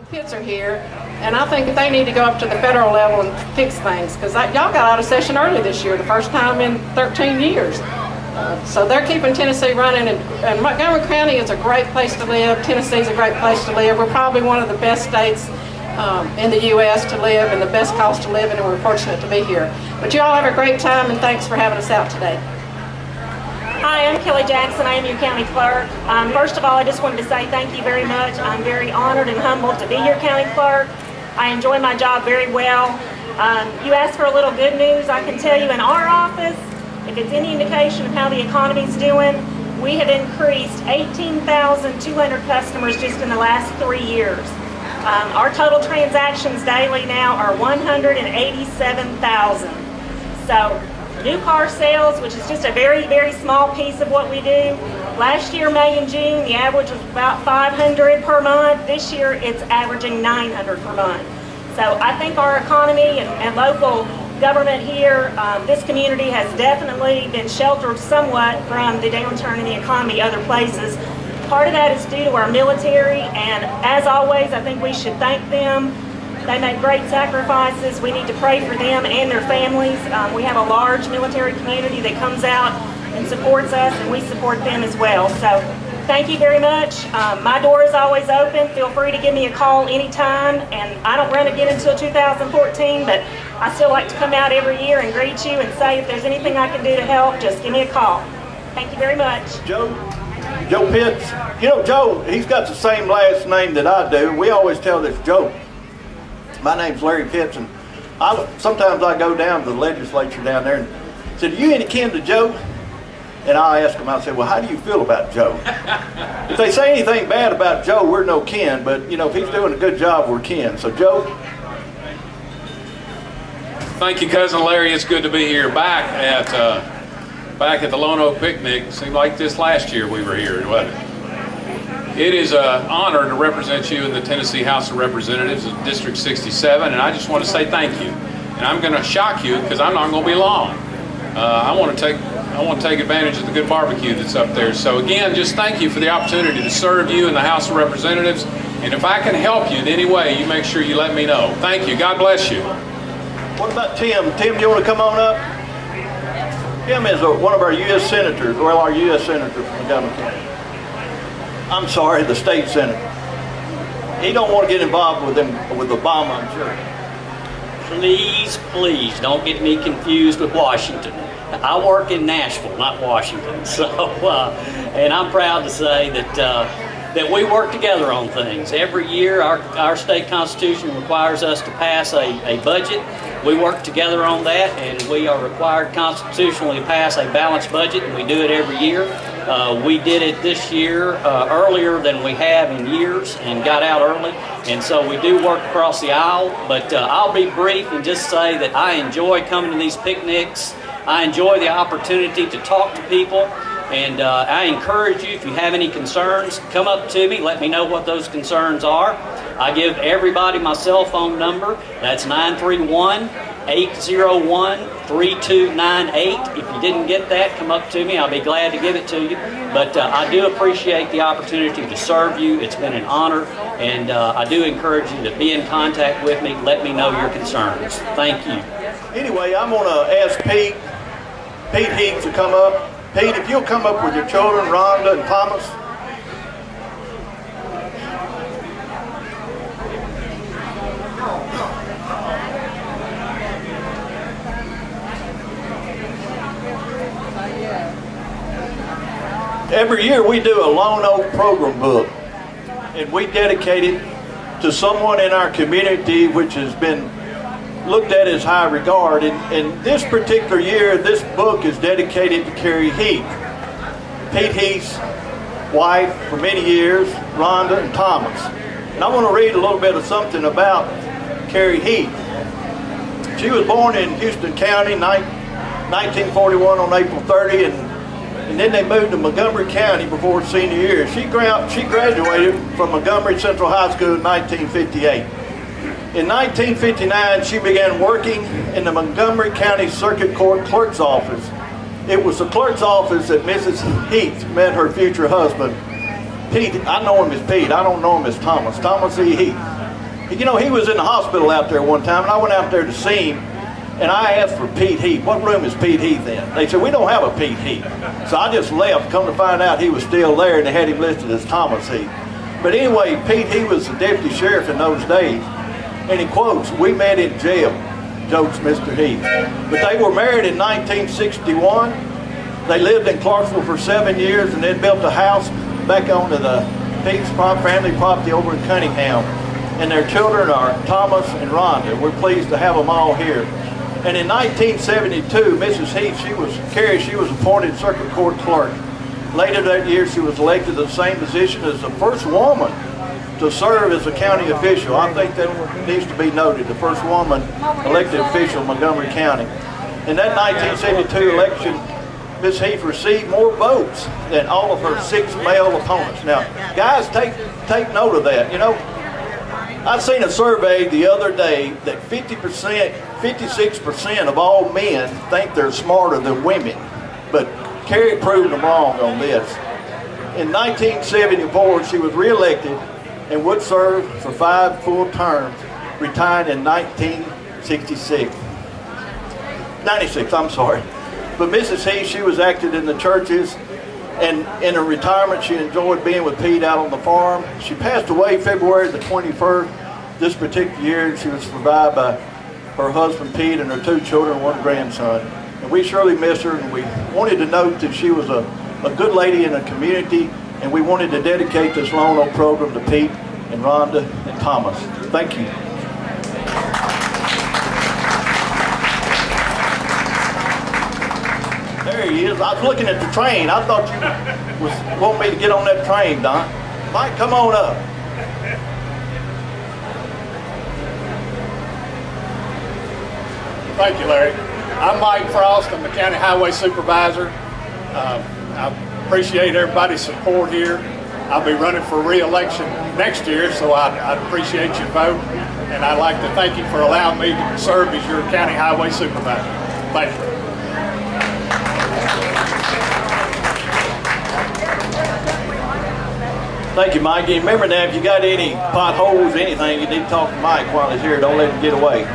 Kids are here, and I think that they need to go up to the federal level and fix things, because y'all got out of session early this year, the first time in 13 years. So they're keeping Tennessee running, and Montgomery County is a great place to live. Tennessee's a great place to live. We're probably one of the best states in the U.S. to live, and the best cost to live in, and we're fortunate to be here. But you all have a great time, and thanks for having us out today. Hi, I'm Kellie Jackson. I am your county clerk. First of all, I just wanted to say thank you very much. I'm very honored and humbled to be your county clerk. I enjoy my job very well. You asked for a little good news. I can tell you in our office, if it's any indication of how the economy's doing, we have increased 18,200 customers just in the last 3 years. Our total transactions daily now are 187,000. So, new car sales, which is just a very, very small piece of what we do. Last year, May and June, the average was about 500 per month. This year, it's averaging 900 per month. So I think our economy and local government here, this community has definitely been sheltered somewhat from the downturn in the economy other places. Part of that is due to our military, and as always, I think we should thank them. They make great sacrifices. We need to pray for them and their families. We have a large military community that comes out and supports us, and we support them as well. So thank you very much. My door is always open. Feel free to give me a call anytime. And I don't run again until 2014, but I still like to come out every year and greet you and say if there's anything I can do to help, just give me a call. Thank you very much. Joe Pitts. You know, Joe, he's got the same last name that I do. We always tell this joke. My name's Larry Pitts, and sometimes I go down to the legislature down there and said, "Are you any kin to Joe?" And I ask them, I said, "Well, how do you feel about Joe?" If they say anything bad about Joe, we're no kin, but you know, if he's doing a good job, we're kin. So Joe. Thank you, Cousin Larry. It's good to be here back at the Lone Oak Picnic. Seemed like this last year we were here, wasn't it? It is an honor to represent you in the Tennessee House of Representatives of District 67, and I just want to say thank you. And I'm going to shock you because I'm not going to be long. I want to take advantage of the good barbecue that's up there. So again, just thank you for the opportunity to serve you in the House of Representatives. And if I can help you in any way, you make sure you let me know. Thank you. God bless you. What about Tim? Tim, you want to come on up? Tim is one of our U.S. senators, well, our U.S. senator from Montgomery County. I'm sorry, the state senator. He don't want to get involved with Obama, I'm sure. Please, don't get me confused with Washington. I work in Nashville, not Washington. So, and I'm proud to say that we work together on things. Every year, our state constitution requires us to pass a budget. We work together on that, and we are required constitutionally to pass a balanced budget, and we do it every year. We did it this year earlier than we have in years and got out early, and so we do work across the aisle, but I'll be brief and just say that I enjoy coming to these picnics. I enjoy the opportunity to talk to people, and I encourage you, if you have any concerns, come up to me, let me know what those concerns are. I give everybody my cell phone number. That's 931-801-3298. If you didn't get that, come up to me. I'll be glad to give it to you. But I do appreciate the opportunity to serve you. It's been an honor, and I do encourage you to be in contact with me. Let me know your concerns. Thank you. Anyway, I'm going to ask Pete Heath to come up. Pete, if you'll come up with your children, Rhonda and Thomas. Every year we do a Lone Oak program book, and we dedicate it to someone in our community which has been looked at as high regard. And this particular year, this book is dedicated to Carrie Heath, Pete Heath's wife for many years, Rhonda and Thomas. And I want to read a little bit of something about Carrie Heath. She was born in Houston County, 1941 on April 30, and then they moved to Montgomery County before her senior year. She graduated from Montgomery Central High School in 1958. In 1959, she began working in the Montgomery County Circuit Court Clerk's office. It was the clerk's office that Mrs. Heath met her future husband. Pete, I know him as Pete. I don't know him as Thomas. Thomas E. Heath. You know, he was in the hospital out there one time, and I went out there to see him, and I asked for Pete Heath. What room is Pete Heath in? They said, we don't have a Pete Heath. So I just left, come to find out he was still there, and they had him listed as Thomas Heath. But anyway, Pete Heath was the deputy sheriff in those days, and he quotes, we met in jail, jokes Mr. Heath. But they were married in 1961. They lived in Clarksville for 7 years, and then built a house back onto the Pete's family property over in Cunningham. And their children are Thomas and Rhonda. We're pleased to have them all here. And in 1972, Mrs. Heath, Carrie, she was appointed circuit court clerk. Later that year, she was elected to the same position as the first woman to serve as a county official. I think that needs to be noted, the first woman elected official in Montgomery County. In that 1972 election, Ms. Heath received more votes than all of her 6 male opponents. Now, guys, take note of that. You know, I seen a survey the other day that 56% of all men think they're smarter than women, but Carrie proved them wrong on this. In 1974, she was reelected and would serve for 5 full terms, retired in 96, I'm sorry. But Mrs. Heath, she was active in the churches, and in her retirement, she enjoyed being with Pete out on the farm. She passed away February the 21st this particular year, and she was survived by her husband Pete and her 2 children, 1 grandson. And we surely miss her, and we wanted to note that she was a good lady in the community, and we wanted to dedicate this Loan O program to Pete and Rhonda and Thomas. Thank you. There he is. I was looking at the train. I thought you want me to get on that train, Don. Mike, come on up. Thank you, Larry. I'm Mike Frost. I'm the County Highway Supervisor. I appreciate everybody's support here. I'll be running for re-election next year, so I'd appreciate your vote. And I'd like to thank you for allowing me to serve as your County Highway Supervisor. Thank you. Thank you, Mike. And remember now, if you got any potholes, anything, you need to talk to Mike while he's here. Don't let him get away.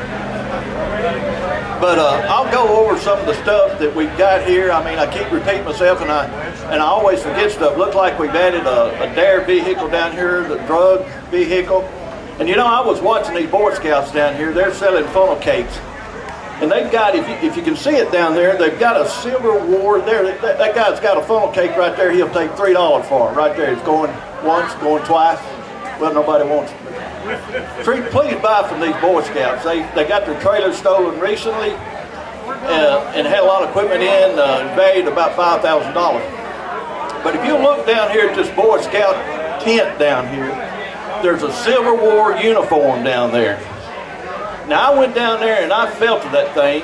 But I'll go over some of the stuff that we've got here. I mean, I keep repeating myself, and I always forget stuff. Looks like we've added a DARE vehicle down here, the drug vehicle. And you know, I was watching these Boy Scouts down here. They're selling funnel cakes. And they've got, if you can see it down there, they've got a Civil War there. That guy's got a funnel cake right there. He'll take $3 for it right there. It's going once, going twice. Well, nobody wants it. Please buy from these Boy Scouts. They got their trailer stolen recently and had a lot of equipment in, valued about $5,000. But if you look down here at this Boy Scout tent down here, there's a Civil War uniform down there. Now I went down there and I felt of that thing,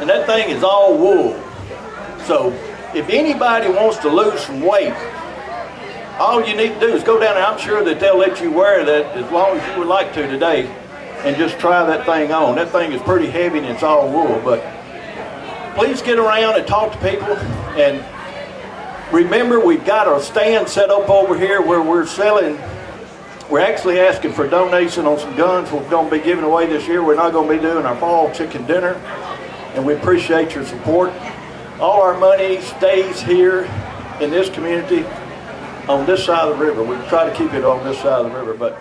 and that thing is all wool. So if anybody wants to lose some weight, all you need to do is go down there. I'm sure that they'll let you wear that as long as you would like to today, and just try that thing on. That thing is pretty heavy and it's all wool, but please get around and talk to people. And remember, we've got our stand set up over here where we're actually asking for a donation on some guns we're going to be giving away this year. We're not going to be doing our fall chicken dinner, and we appreciate your support. All our money stays here in this community on this side of the river. We try to keep it on this side of the river, but